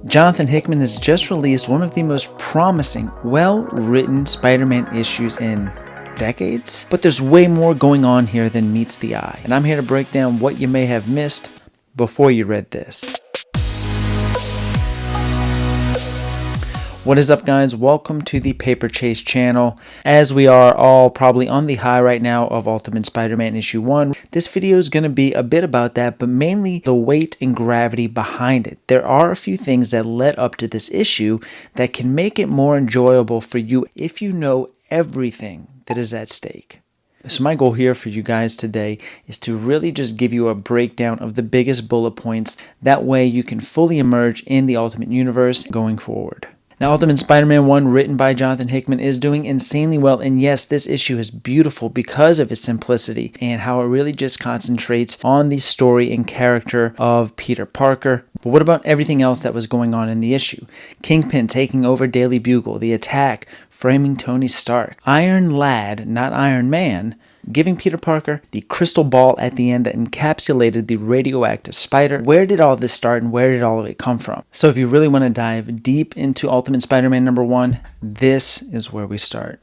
Jonathan Hickman has just released one of the most promising, well-written Spider-Man issues in decades. But there's way more going on here than meets the eye, and I'm here to break down what you may have missed before you read this. What is up, guys? Welcome to the Paper Chase channel. As we are all probably on the high right now of Ultimate Spider-Man issue 1, this video is going to be a bit about that, but mainly the weight and gravity behind it. There are a few things that led up to this issue that can make it more enjoyable for you if you know everything that is at stake. So my goal here for you guys today is to really just give you a breakdown of the biggest bullet points. That way you can fully emerge in the Ultimate Universe going forward. Now, Ultimate Spider-Man 1, written by Jonathan Hickman, is doing insanely well, and yes, this issue is beautiful because of its simplicity and how it really just concentrates on the story and character of Peter Parker. But what about everything else that was going on in the issue? Kingpin taking over Daily Bugle, the attack, framing Tony Stark, Iron Lad, not Iron Man, giving Peter Parker the crystal ball at the end that encapsulated the radioactive spider. Where did all this start and where did all of it come from? So if you really want to dive deep into Ultimate Spider-Man number 1, this is where we start.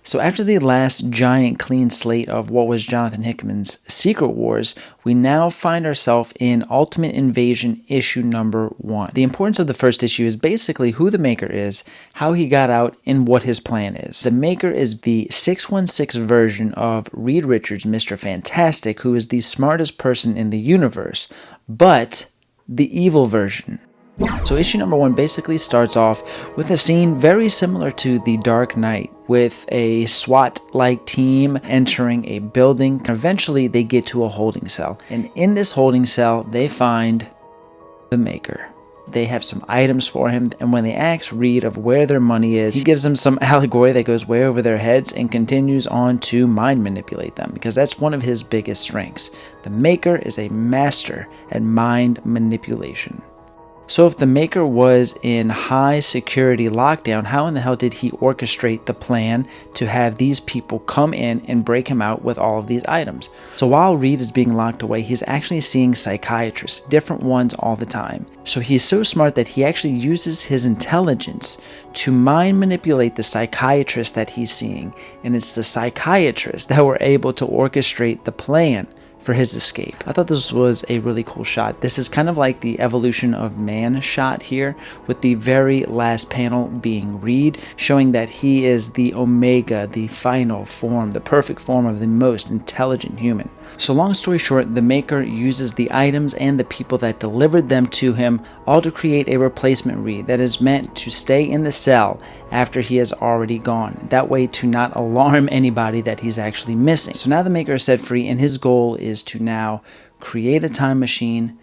So after the last giant clean slate of what was Jonathan Hickman's Secret Wars, we now find ourselves in Ultimate Invasion issue number 1. The importance of the first issue is basically who the Maker is, how he got out, and what his plan is. The Maker is the 616 version of Reed Richards' Mr. Fantastic, who is the smartest person in the universe, but the evil version. So issue number 1 basically starts off with a scene very similar to The Dark Knight, with a SWAT-like team entering a building. Eventually they get to a holding cell, and in this holding cell they find the Maker. They have some items for him, and when they ask Reed of where their money is, he gives them some allegory that goes way over their heads and continues on to mind manipulate them, because that's one of his biggest strengths. The Maker is a master at mind manipulation. So if the Maker was in high security lockdown, how in the hell did he orchestrate the plan to have these people come in and break him out with all of these items? So while Reed is being locked away, he's actually seeing psychiatrists, different ones all the time. So he's so smart that he actually uses his intelligence to mind manipulate the psychiatrist that he's seeing. And it's the psychiatrists that were able to orchestrate the plan for his escape. I thought this was a really cool shot. This is kind of like the evolution of man shot here, with the very last panel being Reed, showing that he is the Omega, the final form, the perfect form of the most intelligent human. So long story short, the Maker uses the items and the people that delivered them to him all to create a replacement Reed that is meant to stay in the cell after he has already gone. That way to not alarm anybody that he's actually missing. So now the Maker is set free, and his goal is to now create a time machine,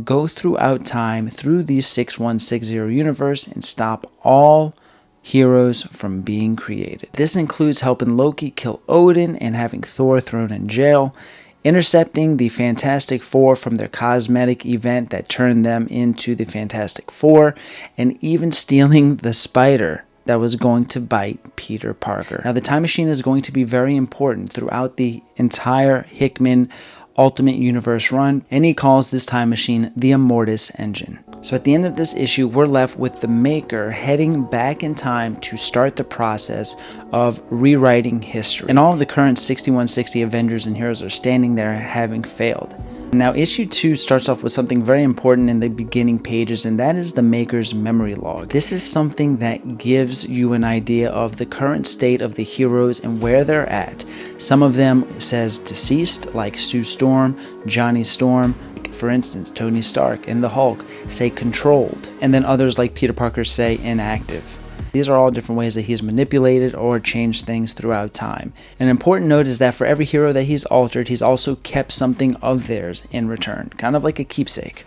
go throughout time through the 6160 universe, and stop all heroes from being created. This includes helping Loki kill Odin and having Thor thrown in jail, intercepting the Fantastic Four from their cosmetic event that turned them into the Fantastic Four, and even stealing the spider that was going to bite Peter Parker. Now, the time machine is going to be very important throughout the entire Hickman Ultimate Universe run, and he calls this time machine the Immortus Engine. So at the end of this issue, we're left with the Maker heading back in time to start the process of rewriting history. And all of the current 6160 Avengers and heroes are standing there having failed. Now, issue 2 starts off with something very important in the beginning pages, and that is the Maker's memory log. This is something that gives you an idea of the current state of the heroes and where they're at. Some of them says deceased, like Sue Storm, Johnny Storm. For instance, Tony Stark and the Hulk say controlled, and then others like Peter Parker say inactive. These are all different ways that he's manipulated or changed things throughout time. An important note is that for every hero that he's altered, he's also kept something of theirs in return, kind of like a keepsake.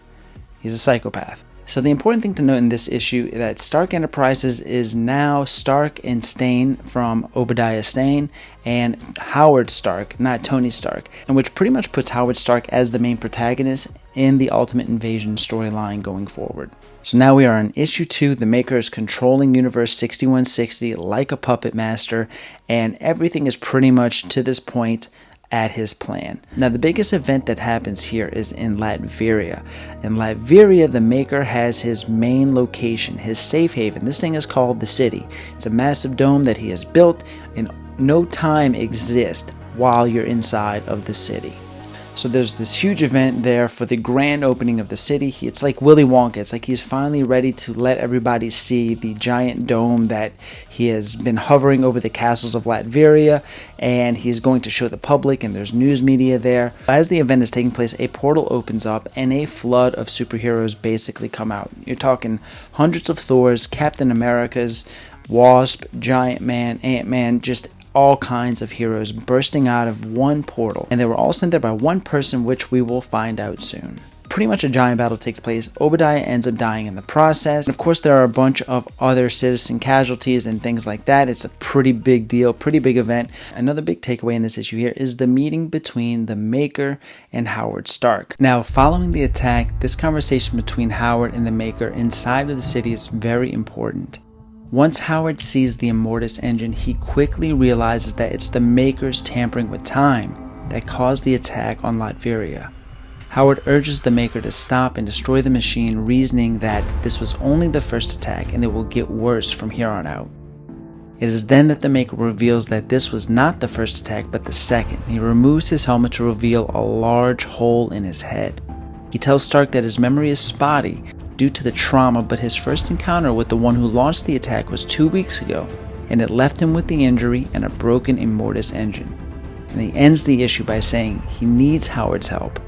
He's a psychopath. So the important thing to note in this issue is that Stark Enterprises is now Stark and Stane from Obadiah Stane, and Howard Stark, not Tony Stark, and which pretty much puts Howard Stark as the main protagonist in the Ultimate Invasion storyline going forward. So now we are in issue 2, the Maker is controlling Universe 6160 like a puppet master, and everything is pretty much to this point at his plan. Now, the biggest event that happens here is in Latveria. In Latveria, the Maker has his main location, his safe haven. This thing is called the City. It's a massive dome that he has built, and no time exists while you're inside of the city. So there's this huge event there for the grand opening of the city. It's like Willy Wonka. It's like he's finally ready to let everybody see the giant dome that he has been hovering over the castles of Latveria, and he's going to show the public, and there's news media there. As the event is taking place, a portal opens up and a flood of superheroes basically come out. You're talking hundreds of Thors, Captain Americas, Wasp, Giant Man, Ant-Man, just all kinds of heroes bursting out of one portal, and they were all sent there by one person, which we will find out soon. Pretty much a giant battle takes place. Obadiah ends up dying in the process. And of course, there are a bunch of other citizen casualties and things like that. It's a pretty big deal, pretty big event. Another big takeaway in this issue here is the meeting between the Maker and Howard Stark. Now, following the attack, this conversation between Howard and the Maker inside of the city is very important. Once Howard sees the Immortus engine, he quickly realizes that it's the Maker's tampering with time that caused the attack on Latveria. Howard urges the Maker to stop and destroy the machine, reasoning that this was only the first attack and it will get worse from here on out. It is then that the Maker reveals that this was not the first attack but the second. He removes his helmet to reveal a large hole in his head. He tells Stark that his memory is spotty due to the trauma, but his first encounter with the one who launched the attack was 2 weeks ago, and it left him with the injury and a broken Immortus engine. And he ends the issue by saying he needs Howard's help,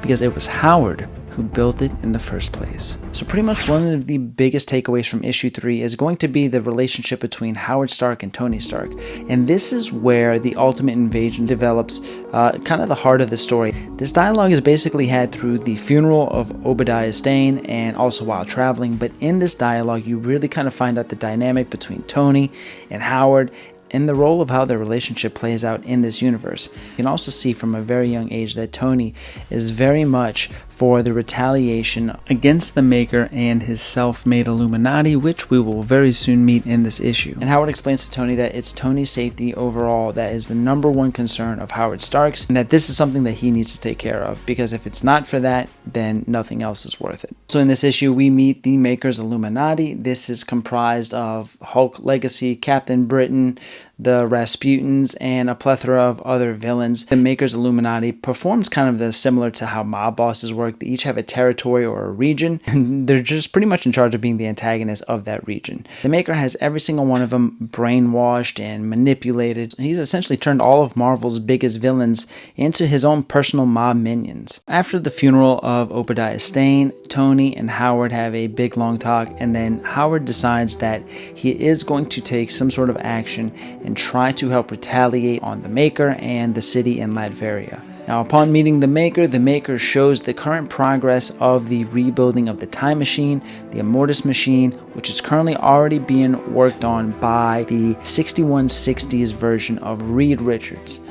because it was Howard who built it in the first place. So pretty much one of the biggest takeaways from issue 3 is going to be the relationship between Howard Stark and Tony Stark. And this is where the Ultimate Invasion develops kind of the heart of the story. This dialogue is basically had through the funeral of Obadiah Stane and also while traveling, but in this dialogue you really kind of find out the dynamic between Tony and Howard and the role of how their relationship plays out in this universe. You can also see from a very young age that Tony is very much for the retaliation against the Maker and his self-made Illuminati, which we will very soon meet in this issue. And Howard explains to Tony that it's Tony's safety overall that is the #1 concern of Howard Stark's, and that this is something that he needs to take care of, because if it's not for that, then nothing else is worth it. So in this issue, we meet the Maker's Illuminati. This is comprised of Hulk Legacy, Captain Britain, the Rasputins, and a plethora of other villains. The Maker's Illuminati performs kind of similar to how mob bosses work. They each have a territory or a region, and they're just pretty much in charge of being the antagonist of that region. The Maker has every single one of them brainwashed and manipulated. He's essentially turned all of Marvel's biggest villains into his own personal mob minions. After the funeral of Obadiah Stane, Tony and Howard have a big long talk, and then Howard decides that he is going to take some sort of action and try to help retaliate on the Maker and the city in Latveria. Now, upon meeting the Maker shows the current progress of the rebuilding of the Time Machine, the Immortus Machine, which is currently already being worked on by the 6160s version of Reed Richards.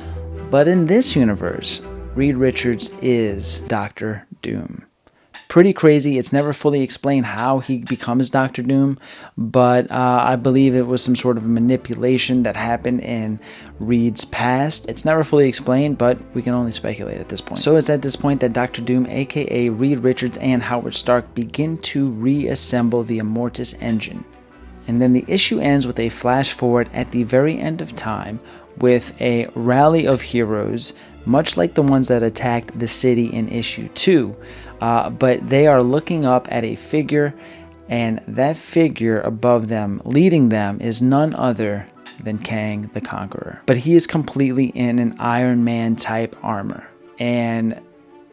But in this universe, Reed Richards is Dr. Doom. Pretty crazy. It's never fully explained how he becomes Dr. Doom, but I believe it was some sort of manipulation that happened in Reed's past. It's never fully explained, but we can only speculate at this point. So it's at this point that Dr. Doom, aka Reed Richards, and Howard Stark begin to reassemble the Immortus engine. And then the issue ends with a flash forward at the very end of time with a rally of heroes, much like the ones that attacked the city in issue 2. But they are looking up at a figure, and that figure above them, leading them, is none other than Kang the Conqueror. But he is completely in an Iron Man type armor. And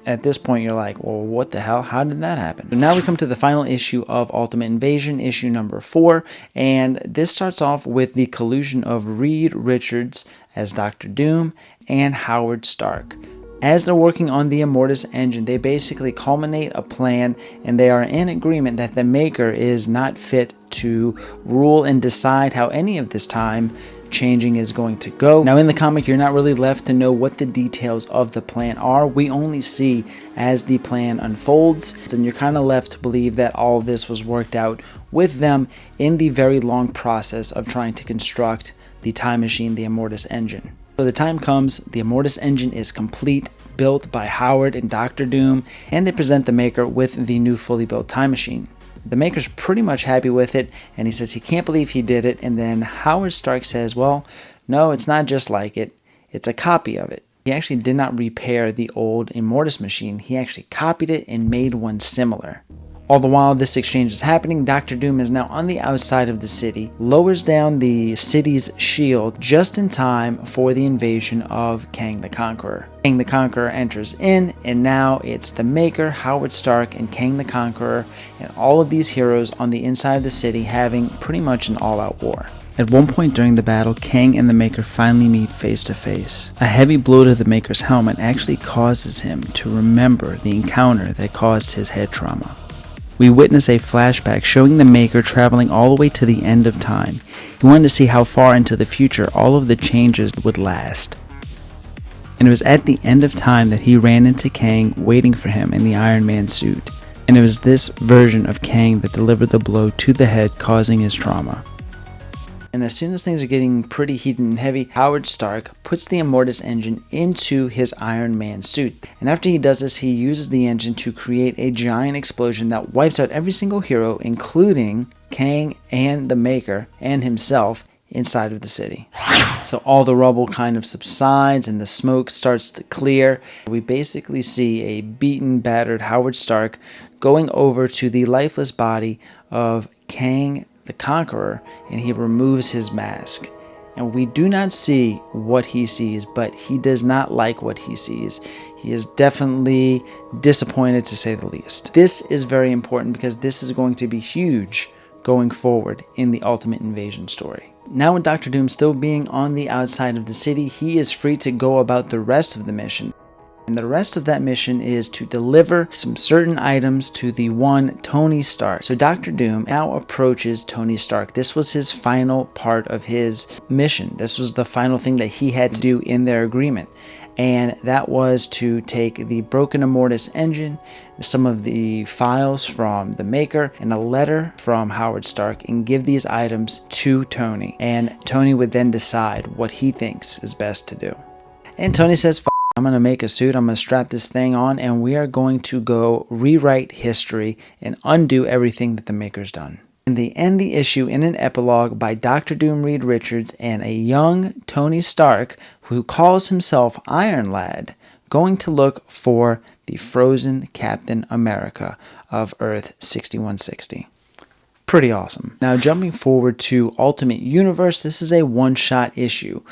at this point you're like, well, what the hell? How did that happen? So now we come to the final issue of Ultimate Invasion, issue number 4. And this starts off with the collusion of Reed Richards as Dr. Doom and Howard Stark. As they're working on the Immortus engine, they basically culminate a plan, and they are in agreement that the Maker is not fit to rule and decide how any of this time changing is going to go. Now in the comic, you're not really left to know what the details of the plan are. We only see as the plan unfolds, and you're kind of left to believe that all this was worked out with them in the very long process of trying to construct the Time Machine, the Immortus engine. So the time comes, the Immortus engine is complete, built by Howard and Dr. Doom, and they present the Maker with the new fully built time machine. The Maker's pretty much happy with it, and he says he can't believe he did it, and then Howard Stark says, well, no, it's not just like it, it's a copy of it. He actually did not repair the old Immortus machine, he actually copied it and made one similar. All the while this exchange is happening, Dr. Doom is now on the outside of the city, lowers down the city's shield just in time for the invasion of Kang the Conqueror. Kang the Conqueror enters in, and now it's the Maker, Howard Stark, and Kang the Conqueror, and all of these heroes on the inside of the city having pretty much an all-out war. At one point during the battle, Kang and the Maker finally meet face to face. A heavy blow to the Maker's helmet actually causes him to remember the encounter that caused his head trauma. We witness a flashback showing the Maker traveling all the way to the end of time. He wanted to see how far into the future all of the changes would last. And it was at the end of time that he ran into Kang waiting for him in the Iron Man suit. And it was this version of Kang that delivered the blow to the head, causing his trauma. And as soon as things are getting pretty heated and heavy, Howard Stark puts the Immortus engine into his Iron Man suit. And after he does this, he uses the engine to create a giant explosion that wipes out every single hero, including Kang and the Maker and himself, inside of the city. So all the rubble kind of subsides and the smoke starts to clear. We basically see a beaten, battered Howard Stark going over to the lifeless body of Kang the Conqueror, and he removes his mask. And we do not see what he sees, but he does not like what he sees. He is definitely disappointed, to say the least. This is very important because this is going to be huge going forward in the Ultimate Invasion story. Now with Dr. Doom still being on the outside of the city, he is free to go about the rest of the mission. And the rest of that mission is to deliver some certain items to the one Tony Stark. So Dr. Doom now approaches Tony Stark. This was his final part of his mission. This was the final thing that he had to do in their agreement. And that was to take the broken Immortus engine, some of the files from the Maker, and a letter from Howard Stark, and give these items to Tony. And Tony would then decide what he thinks is best to do. And Tony says, I'm going to make a suit, I'm going to strap this thing on, and we are going to go rewrite history and undo everything that the Maker's done. And they end the issue in an epilogue by Dr. Doom Reed Richards and a young Tony Stark who calls himself Iron Lad, going to look for the frozen Captain America of Earth 6160. Pretty awesome. Now jumping forward to Ultimate Universe, this is a one-shot issue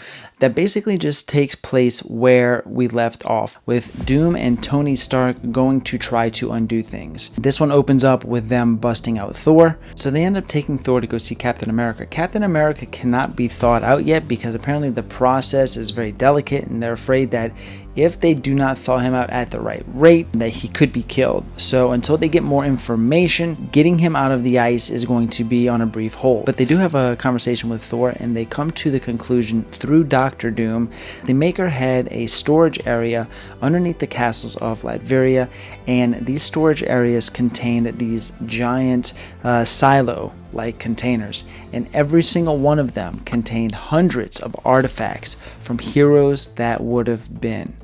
that basically just takes place where we left off, with Doom and Tony Stark going to try to undo things. This one opens up with them busting out Thor, so they end up taking Thor to go see Captain America. Captain America cannot be thawed out yet because apparently the process is very delicate, and they're afraid that if they do not thaw him out at the right rate, that he could be killed. So until they get more information, getting him out of the ice is going to be on a brief hold. But they do have a conversation with Thor, and they come to the conclusion through Dr. Doom, the Maker had a storage area underneath the castles of Latveria, and these storage areas contained these giant silo-like containers, and every single one of them contained hundreds of artifacts from heroes that would have been.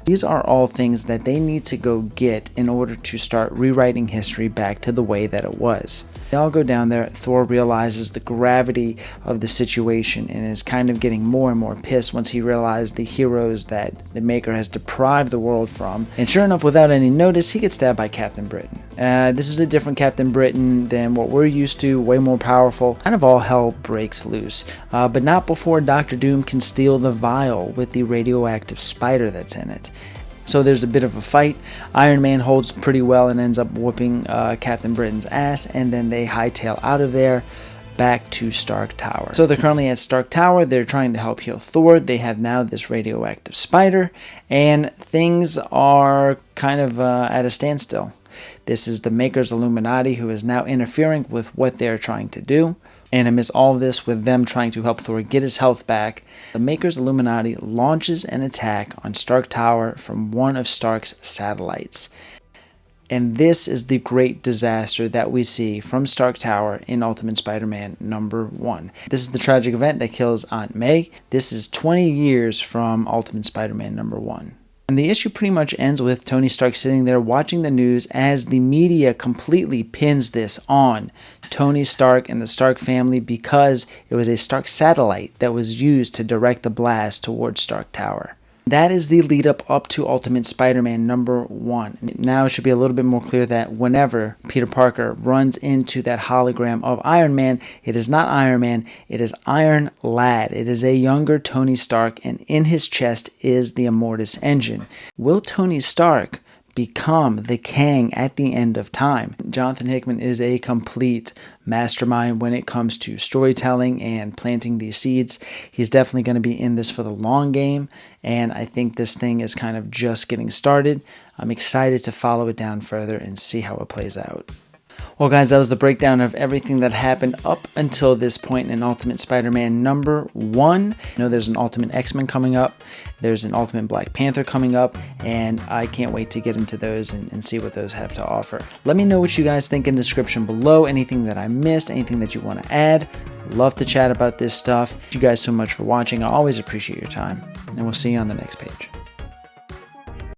These are all things that they need to go get in order to start rewriting history back to the way that it was. They all go down there. Thor realizes the gravity of the situation and is kind of getting more and more pissed once he realized the heroes that the Maker has deprived the world from. And sure enough, without any notice, he gets stabbed by Captain Britain. This is a different Captain Britain than what we're used to, way more powerful. Kind of all hell breaks loose, but not before Dr. Doom can steal the vial with the radioactive spider that's in it. So there's a bit of a fight. Iron Man holds pretty well and ends up whooping Captain Britain's ass, and then they hightail out of there back to Stark Tower. So they're currently at Stark Tower. They're trying to help heal Thor. They have now this radioactive spider, and things are kind of at a standstill. This is the Maker's Illuminati who is now interfering with what they're trying to do. And amidst all of this, with them trying to help Thor get his health back, the Maker's Illuminati launches an attack on Stark Tower from one of Stark's satellites. And this is the great disaster that we see from Stark Tower in Ultimate Spider-Man #1. This is the tragic event that kills Aunt May. This is 20 years from Ultimate Spider-Man #1. And the issue pretty much ends with Tony Stark sitting there watching the news as the media completely pins this on Tony Stark and the Stark family because it was a Stark satellite that was used to direct the blast towards Stark Tower. That is the lead up to Ultimate Spider-Man #1. Now it should be a little bit more clear that whenever Peter Parker runs into that hologram of Iron Man, it is not Iron Man, it is Iron Lad. It is a younger Tony Stark, and in his chest is the Immortus engine. Will Tony Stark become the Kang at the end of time? Jonathan Hickman is a complete mastermind when it comes to storytelling and planting these seeds. He's definitely going to be in this for the long game, and I think this thing is kind of just getting started. I'm excited to follow it down further and see how it plays out. Well, guys, that was the breakdown of everything that happened up until this point in Ultimate Spider-Man #1. I know there's an Ultimate X-Men coming up. There's an Ultimate Black Panther coming up, and I can't wait to get into those and see what those have to offer. Let me know what you guys think in the description below. Anything that I missed, anything that you want to add. Love to chat about this stuff. Thank you guys so much for watching. I always appreciate your time, and we'll see you on the next page.